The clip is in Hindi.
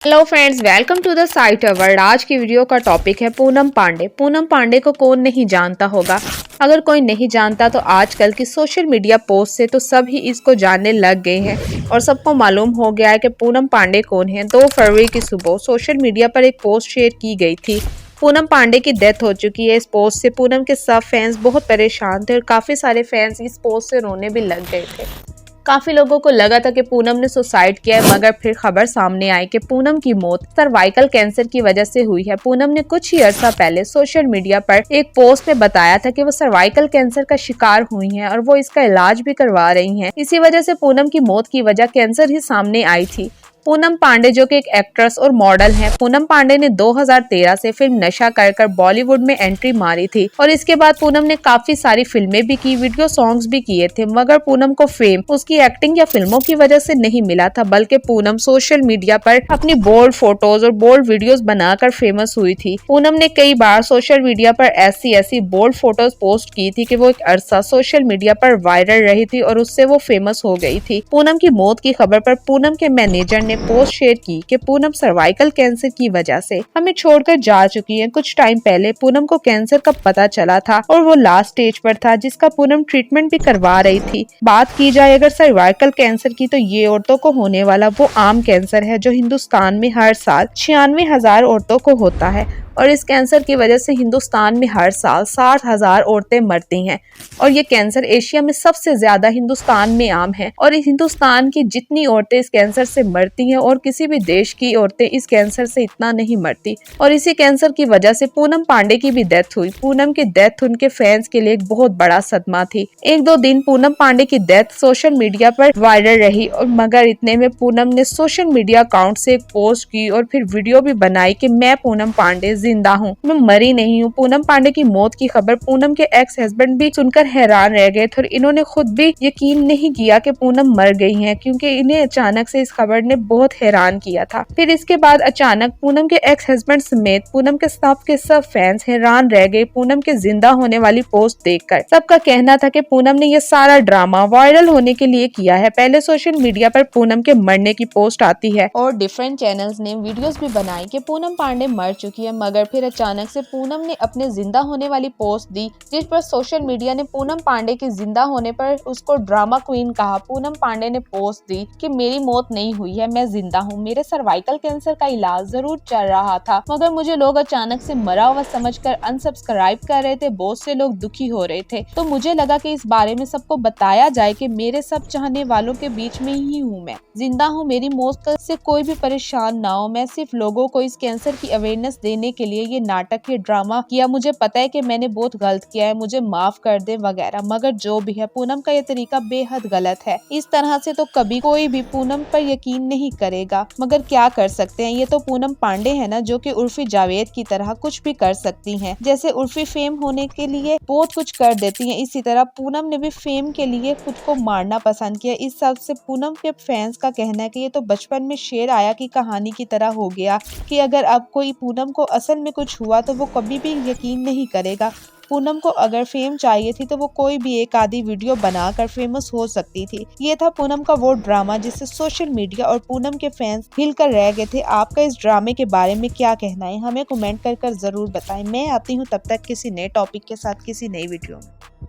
Hello friends, welcome to the site world. आज की वीडियो का टॉपिक है पूनम पांडे। पूनम पांडे को कौन नहीं जानता होगा। अगर कोई नहीं जानता तो आजकल की सोशल मीडिया पोस्ट से तो सब ही इसको जानने लग गए हैं और सबको मालूम हो गया है कि पूनम पांडे कौन है। 2 फरवरी की सुबह सोशल मीडिया पर एक पोस्ट शेयर की गई थी। पूनम पांडे की डेथ हो चुकी है। इस पोस्ट से पूनम के सब फैंस बहुत परेशान थे और काफी सारे फैंस इस पोस्ट से रोने भी लग गए थे। काफी लोगों को लगा था कि पूनम ने सुसाइड किया है, मगर फिर खबर सामने आई कि पूनम की मौत सर्वाइकल कैंसर की वजह से हुई है। पूनम ने कुछ ही अर्सा पहले सोशल मीडिया पर एक पोस्ट में बताया था कि वो सर्वाइकल कैंसर का शिकार हुई हैं और वो इसका इलाज भी करवा रही हैं। इसी वजह से पूनम की मौत की वजह कैंसर ही सामने आई थी। पूनम पांडे जो कि एक एक्ट्रेस और मॉडल हैं। पूनम पांडे ने 2013 से फिल्म नशा कर बॉलीवुड में एंट्री मारी थी और इसके बाद पूनम ने काफी सारी फिल्में भी की, वीडियो सॉन्ग्स भी किए थे, मगर पूनम को फेम उसकी एक्टिंग या फिल्मों की वजह से नहीं मिला था, बल्कि पूनम सोशल मीडिया पर अपनी बोल्ड फोटोज और बोल्ड वीडियोस बनाकर फेमस हुई थी। पूनम ने कई बार सोशल मीडिया पर ऐसी बोल्ड फोटोज पोस्ट की थी कि वो एक अरसा सोशल मीडिया पर वायरल रही थी और उससे वो फेमस हो गई थी। पूनम की मौत की खबर पर पूनम के मैनेजर ने पोस्ट शेयर की कि पूनम सर्वाइकल कैंसर की वजह से हमें छोड़कर जा चुकी हैं। कुछ टाइम पहले पूनम को कैंसर का पता चला था और वो लास्ट स्टेज पर था, जिसका पूनम ट्रीटमेंट भी करवा रही थी। बात की जाए अगर सर्वाइकल कैंसर की, तो ये औरतों को होने वाला वो आम कैंसर है जो हिंदुस्तान में हर साल 96,000 औरतों को होता है और इस कैंसर की वजह से हिंदुस्तान में हर साल 60,000 औरतें मरती हैं और ये कैंसर एशिया में सबसे ज्यादा हिंदुस्तान में आम है। और हिंदुस्तान की जितनी औरतें इस कैंसर से मरती हैं और किसी भी देश की औरतें इस कैंसर से इतना नहीं मरती। और इसी कैंसर की वजह से पूनम पांडे की भी डेथ हुई। पूनम की डेथ उनके फैंस के लिए एक बहुत बड़ा सदमा थी। 1-2 दिन पूनम पांडे की डेथ सोशल मीडिया पर वायरल रही और मगर इतने में पूनम ने सोशल मीडिया अकाउंट से एक पोस्ट की और फिर वीडियो भी बनाई कि मैं पूनम पांडे जिंदा हूँ, मैं मरी नहीं हूँ। पूनम पांडे की मौत की खबर पूनम के एक्स हस्बैंड भी सुनकर हैरान रह गए थे और इन्होंने खुद भी यकीन नहीं किया कि पूनम मर गई हैं, क्योंकि इन्हें अचानक से इस खबर ने बहुत हैरान किया था। फिर इसके बाद अचानक पूनम के एक्स हस्बैंड समेत पूनम के सब फैंस हैरान रह गए पूनम के जिंदा होने वाली पोस्ट देखकर। सबका कहना था कि पूनम ने ये सारा ड्रामा वायरल होने के लिए किया है। पहले सोशल मीडिया पर पूनम के मरने की पोस्ट आती है और डिफरेंट चैनल्स ने वीडियोस भी बनाई कि पूनम पांडे मर चुकी है, मगर फिर अचानक से पूनम ने अपने जिंदा होने वाली पोस्ट दी, जिस पर सोशल मीडिया ने पूनम पांडे के जिंदा होने पर उसको ड्रामा क्वीन कहा। पूनम पांडे ने पोस्ट दी कि मेरी मौत नहीं हुई है, मैं जिंदा हूँ, मेरे सर्वाइकल कैंसर का इलाज जरूर चल रहा था, मगर मुझे लोग अचानक से मरा हुआ समझकर अनसब्सक्राइब कर रहे थे, बहुत से लोग दुखी हो रहे थे, तो मुझे लगा कि इस बारे में सबको बताया जाए कि मेरे सब चाहने वालों के बीच में ही हूँ, मैं जिंदा हूँ, मेरी मौत से कोई भी परेशान ना हो। मैं सिर्फ लोगों को इस कैंसर की अवेयरनेस देने के लिए ये नाटक, ये ड्रामा किया। मुझे पता है कि मैंने बहुत गलत किया है, मुझे माफ कर दे वगैरह, मगर जो भी है पूनम का ये तरीका बेहद गलत है। इस तरह से तो कभी कोई भी पूनम पर यकीन नहीं करेगा, मगर क्या कर सकते हैं, ये तो पूनम पांडे है ना, जो कि उर्फी जावेद की तरह कुछ भी कर सकती हैं। जैसे उर्फी फेम होने के लिए बहुत कुछ कर देती हैं, इसी तरह पूनम ने भी फेम के लिए खुद को मारना पसंद किया। इस सब से पूनम के फैंस का कहना है कि ये तो बचपन में शेर आया की कहानी की तरह हो गया, कि अगर अब कोई पूनम को असल में कुछ हुआ तो वो कभी भी यकीन नहीं करेगा। पूनम को अगर फेम चाहिए थी तो वो कोई भी एक आधी वीडियो बनाकर फेमस हो सकती थी। ये था पूनम का वो ड्रामा जिससे सोशल मीडिया और पूनम के फैंस हिलकर रह गए थे। आपका इस ड्रामे के बारे में क्या कहना है, हमें कमेंट कर जरूर बताएं। मैं आती हूँ तब तक किसी नए टॉपिक के साथ किसी नई वीडियो में।